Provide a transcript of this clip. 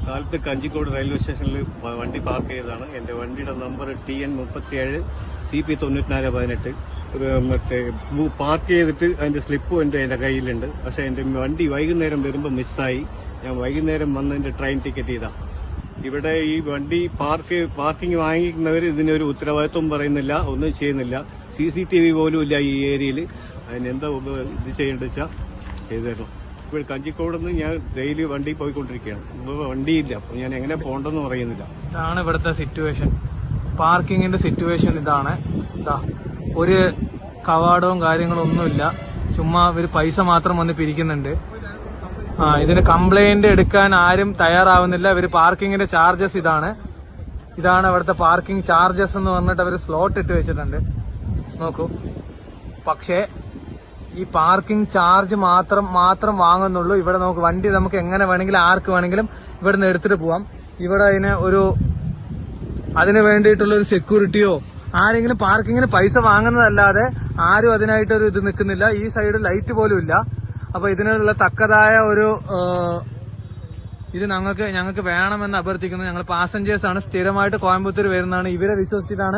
കാലത്ത് കഞ്ചിക്കോട് റെയിൽവേ സ്റ്റേഷനിൽ വണ്ടി പാർക്ക് ചെയ്തതാണ്. എന്റെ വണ്ടിയുടെ നമ്പർ TN 37 CP 9418. മറ്റേ പാർക്ക് ചെയ്തിട്ട് അതിന്റെ സ്ലിപ്പും എന്റെ കയ്യിലുണ്ട്. പക്ഷെ എന്റെ വണ്ടി വൈകുന്നേരം വരുമ്പോൾ മിസ്സായി. ഞാൻ വൈകുന്നേരം വന്ന് എന്റെ ട്രെയിൻ ടിക്കറ്റ് ചെയ്താ. ഇവിടെ ഈ വണ്ടി പാർക്കിംഗ് വാങ്ങിക്കുന്നവർ ഇതിനൊരു ഉത്തരവാദിത്വം പറയുന്നില്ല, ഒന്നും ചെയ്യുന്നില്ല. CCTV പോലും ഇല്ല ഈ ഏരിയയിൽ. അതിനെന്താ ഇത് ചെയ്യേണ്ടത് വെച്ചാൽ ചെയ്തു തരണം. ഇപ്പോൾ കഞ്ചിക്കോട് നിന്ന് ഞാൻ ഡെയിലി വണ്ടി പോയിക്കൊണ്ടിരിക്കുകയാണ്. ഇപ്പോൾ വണ്ടിയില്ല, അപ്പൊ ഞാൻ എങ്ങനെ പോകണ്ടെന്ന് പറയുന്നില്ല. ഇതാണ് ഇവിടുത്തെ സിറ്റുവേഷൻ. പാർക്കിങ്ങിന്റെ സിറ്റുവേഷൻ ഇതാണ്. ഒരു കവാടവും കാര്യങ്ങളും ഒന്നുമില്ല. ചുമ്മാ ഒരു പൈസ മാത്രം വന്ന് പിരിക്കുന്നുണ്ട്. ഇതിന് കംപ്ലൈന്റ് എടുക്കാൻ ആരും തയ്യാറാവുന്നില്ല. ഇവര് പാർക്കിങ്ങിന്റെ ചാർജസ് ഇതാണ് ഇവിടുത്തെ പാർക്കിംഗ് ചാർജസ് എന്ന് പറഞ്ഞിട്ട് അവർ സ്ലോട്ട് ഇട്ട് വെച്ചിട്ടുണ്ട്. നോക്കൂ. പക്ഷേ ഈ പാർക്കിംഗ് ചാർജ് മാത്രം വാങ്ങുന്നുള്ളൂ. ഇവിടെ നമുക്ക് വണ്ടി നമുക്ക് എങ്ങനെ വേണമെങ്കിലും ആർക്ക് വേണമെങ്കിലും ഇവിടെ നിന്ന് എടുത്തിട്ട് പോവാം. ഇവിടെ അതിന് വേണ്ടിയിട്ടുള്ള ഒരു സെക്യൂരിറ്റിയോ ആരെങ്കിലും പാർക്കിങ്ങിന് പൈസ വാങ്ങുന്നതല്ലാതെ ആരും അതിനായിട്ടൊരു ഇത് നിൽക്കുന്നില്ല. ഈ സൈഡ് ലൈറ്റ് പോലും ഇല്ല. അപ്പൊ ഇതിനുള്ള തക്കതായ ഒരു ഇത് ഞങ്ങൾക്ക് വേണമെന്ന് അഭ്യർത്ഥിക്കുന്നു. ഞങ്ങൾ പാസഞ്ചേഴ്സ് ആണ്, സ്ഥിരമായിട്ട് കോയമ്പത്തൂർ വരുന്നതാണ്. ഇവരെ വിശ്വസിച്ചിട്ടാണ്